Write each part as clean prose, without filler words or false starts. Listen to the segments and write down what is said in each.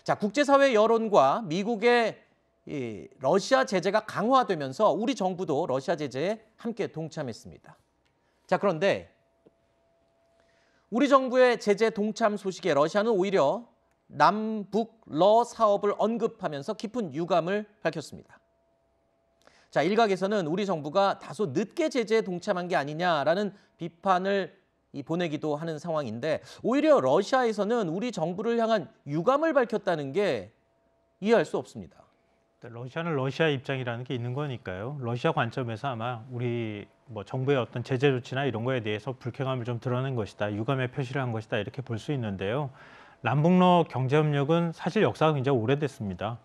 자, 국제사회 여론과 미국의 이 러시아 제재가 강화되면서 우리 정부도 러시아 제재에 함께 동참했습니다. 자, 그런데 우리 정부의 제재 동참 소식에 러시아는 오히려 남북러 사업을 언급하면서 깊은 유감을 밝혔습니다. 자, 일각에서는 우리 정부가 다소 늦게 제재에 동참한 게 아니냐라는 비판을 보내기도 하는 상황인데 오히려 러시아에서는 우리 정부를 향한 유감을 밝혔다는 게 이해할 수 없습니다. 러시아는 러시아 입장이라는 게 있는 거니까요. 러시아 관점에서 아마 우리 정부의 어떤 제재 조치나 이런 거에 대해서 불쾌감을 좀 드러낸 것이다, 유감의 표시를 한 것이다 이렇게 볼 수 있는데요. 남북러 경제협력은 사실 역사가 굉장히 오래됐습니다.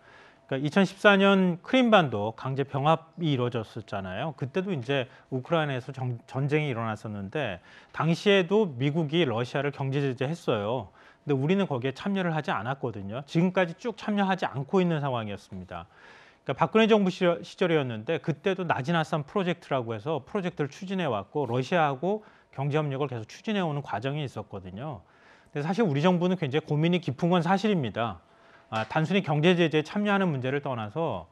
그러니까 2014년 크림반도 강제 병합이 이루어졌었잖아요. 그때도 이제 우크라이나에서 전쟁이 일어났었는데 당시에도 미국이 러시아를 경제 제재했어요. 근데 우리는 거기에 참여를 하지 않았거든요. 지금까지 쭉 참여하지 않고 있는 상황이었습니다. 그러니까 박근혜 정부 시절이었는데 그때도 나지나산 프로젝트라고 해서 프로젝트를 추진해 왔고 러시아하고 경제협력을 계속 추진해 오는 과정이 있었거든요. 근데 사실 우리 정부는 굉장히 고민이 깊은 건 사실입니다. 단순히 경제 제재에 참여하는 문제를 떠나서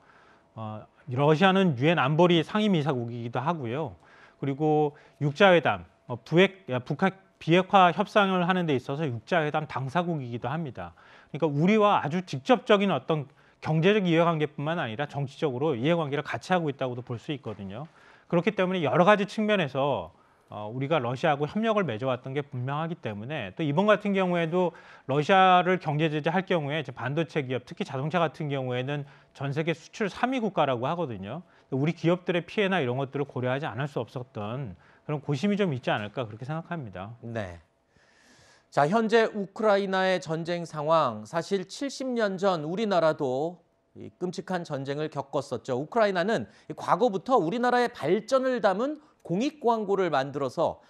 러시아는 유엔 안보리 상임이사국이기도 하고요. 그리고 육자회담, 북핵 비핵화 협상을 하는 데 있어서 육자회담 당사국이기도 합니다. 그러니까 우리와 아주 직접적인 어떤 경제적 이해관계뿐만 아니라 정치적으로 이해관계를 같이 하고 있다고도 볼 수 있거든요. 그렇기 때문에 여러 가지 측면에서 우리가 러시아하고 협력을 맺어왔던 게 분명하기 때문에 또 이번 같은 경우에도 러시아를 경제 제재할 경우에 반도체 기업, 특히 자동차 같은 경우에는 전 세계 수출 3위 국가라고 하거든요. 우리 기업들의 피해나 이런 것들을 고려하지 않을 수 없었던 그런 고심이 좀 있지 않을까 그렇게 생각합니다. 네. 자, 현재 우크라이나의 전쟁 상황, 사실 70년 전 우리나라도 끔찍한 전쟁을 겪었었죠. 우크라이나는 과거부터 우리나라의 발전을 담은 공익 광고를 만들어서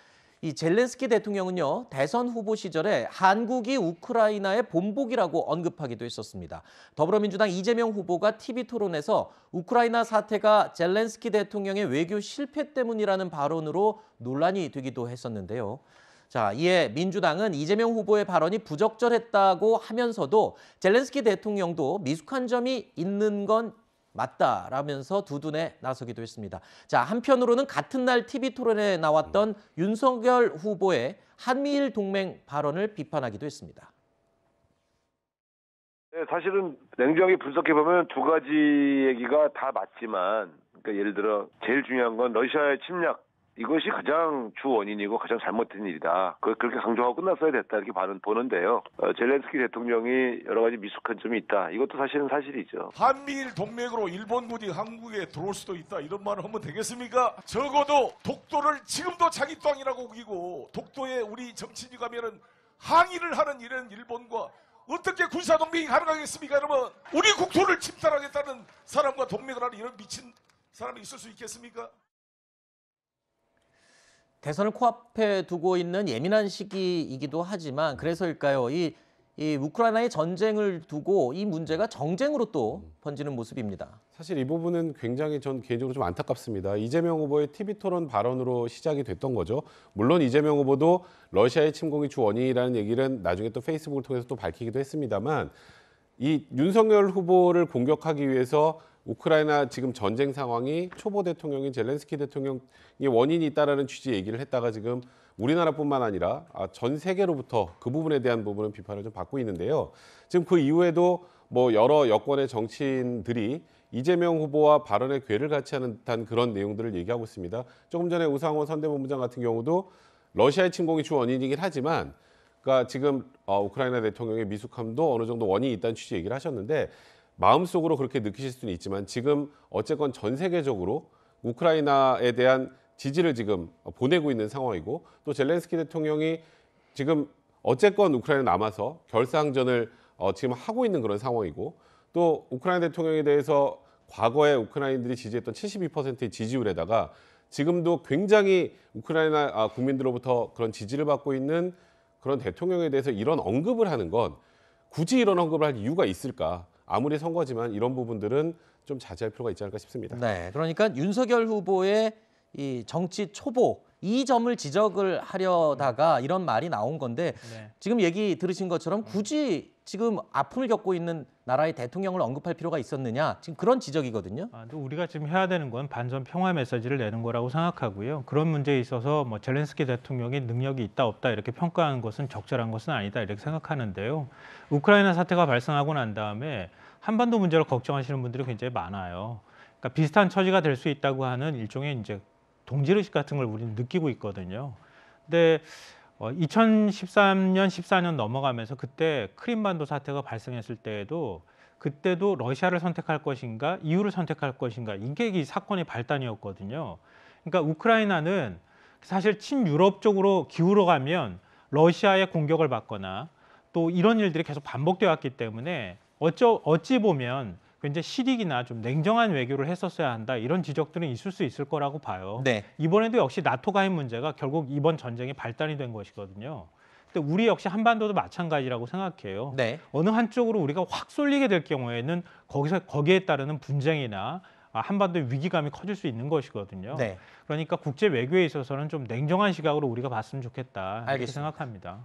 이 젤렌스키 대통령은요, 대선 후보 시절에 한국이 우크라이나의 본복이라고 언급하기도 했었습니다. 더불어민주당 이재명 후보가 TV토론에서 우크라이나 사태가 젤렌스키 대통령의 외교 실패 때문이라는 발언으로 논란이 되기도 했었는데요. 자, 이에 민주당은 이재명 후보의 발언이 부적절했다고 하면서도 젤렌스키 대통령도 미숙한 점이 있는 건 맞다라면서 두둔에 나서기도 했습니다. 자, 한편으로는 같은 날 TV토론에 나왔던 윤석열 후보의 한미일 동맹 발언을 비판하기도 했습니다. 네, 사실은 냉정하게 분석해보면 두 가지 얘기가 다 맞지만, 그러니까 예를 들어 제일 중요한 건 러시아의 침략, 이것이 가장 주 원인이고 가장 잘못된 일이다. 그렇게 강조하고 끝났어야 됐다 이렇게 보는데요. 젤렌스키 대통령이 여러 가지 미숙한 점이 있다. 이것도 사실은 사실이죠. 한미일 동맹으로 일본군이 한국에 들어올 수도 있다 이런 말을 하면 되겠습니까? 적어도 독도를 지금도 자기 땅이라고 우기고 독도에 우리 정치인이 가면은 항의를 하는 이런 일본과 어떻게 군사동맹이 가능하겠습니까? 여러분, 우리 국토를 침탈하겠다는 사람과 동맹을 하는 이런 미친 사람이 있을 수 있겠습니까? 대선을 코앞에 두고 있는 예민한 시기이기도 하지만 그래서일까요? 이 우크라이나의 전쟁을 두고 이 문제가 정쟁으로 또 번지는 모습입니다. 사실 이 부분은 굉장히 전 개인적으로 좀 안타깝습니다. 이재명 후보의 TV토론 발언으로 시작이 됐던 거죠. 물론 이재명 후보도 러시아의 침공이 주 원인이라는 얘기는 나중에 또 페이스북을 통해서 또 밝히기도 했습니다만 이 윤석열 후보를 공격하기 위해서 우크라이나 지금 전쟁 상황이 초보 대통령인 젤렌스키 대통령이 원인이 있다라는 취지의 얘기를 했다가 지금 우리나라뿐만 아니라 전 세계로부터 그 부분에 대한 부분은 비판을 좀 받고 있는데요. 지금 그 이후에도 여러 여권의 정치인들이 이재명 후보와 발언에 궤를 같이 하는 듯한 그런 내용들을 얘기하고 있습니다. 조금 전에 우상호 선대본부장 같은 경우도 러시아의 침공이 주 원인이긴 하지만 그러니까 지금 우크라이나 대통령의 미숙함도 어느 정도 원인이 있다는 취지의 얘기를 하셨는데 마음속으로 그렇게 느끼실 수는 있지만 지금 어쨌건 전 세계적으로 우크라이나에 대한 지지를 지금 보내고 있는 상황이고 또 젤렌스키 대통령이 지금 어쨌건 우크라이나 남아서 결사항전을 지금 하고 있는 그런 상황이고 또 우크라이나 대통령에 대해서 과거에 우크라이나인들이 지지했던 72%의 지지율에다가 지금도 굉장히 우크라이나 국민들로부터 그런 지지를 받고 있는 그런 대통령에 대해서 이런 언급을 하는 건 굳이 이런 언급을 할 이유가 있을까? 아무리 선거지만 이런 부분들은 좀 자제할 필요가 있지 않을까 싶습니다. 네, 그러니까 윤석열 후보의 이 정치 초보 이 점을 지적을 하려다가 이런 말이 나온 건데 네. 지금 얘기 들으신 것처럼 굳이 지금 아픔을 겪고 있는 나라의 대통령을 언급할 필요가 있었느냐 지금 그런 지적이거든요. 근데 우리가 지금 해야 되는 건 반전 평화 메시지를 내는 거라고 생각하고요. 그런 문제에 있어서 뭐 젤렌스키 대통령이 능력이 있다 없다 이렇게 평가하는 것은 적절한 것은 아니다 이렇게 생각하는데요. 우크라이나 사태가 발생하고 난 다음에 한반도 문제를 걱정하시는 분들이 굉장히 많아요. 그러니까 비슷한 처지가 될 수 있다고 하는 일종의 이제 동질의식 같은 걸 우리는 느끼고 있거든요. 근데 2013년, 14년 넘어가면서 그때 크림반도 사태가 발생했을 때에도 그때도 러시아를 선택할 것인가, EU를 선택할 것인가 이게 이 사건의 발단이었거든요. 그러니까 우크라이나는 사실 친유럽 쪽으로 기울어 가면 러시아의 공격을 받거나 또 이런 일들이 계속 반복되어 왔기 때문에 어찌 보면 굉장히 실익이나 좀 냉정한 외교를 했었어야 한다 이런 지적들은 있을 수 있을 거라고 봐요. 네. 이번에도 역시 나토 가입 문제가 결국 이번 전쟁의 발단이 된 것이거든요. 근데 우리 역시 한반도도 마찬가지라고 생각해요. 네. 어느 한쪽으로 우리가 확 쏠리게 될 경우에는 거기에 따르는 분쟁이나 한반도의 위기감이 커질 수 있는 것이거든요. 네. 그러니까 국제 외교에 있어서는 좀 냉정한 시각으로 우리가 봤으면 좋겠다 이렇게 알겠습니다. 생각합니다.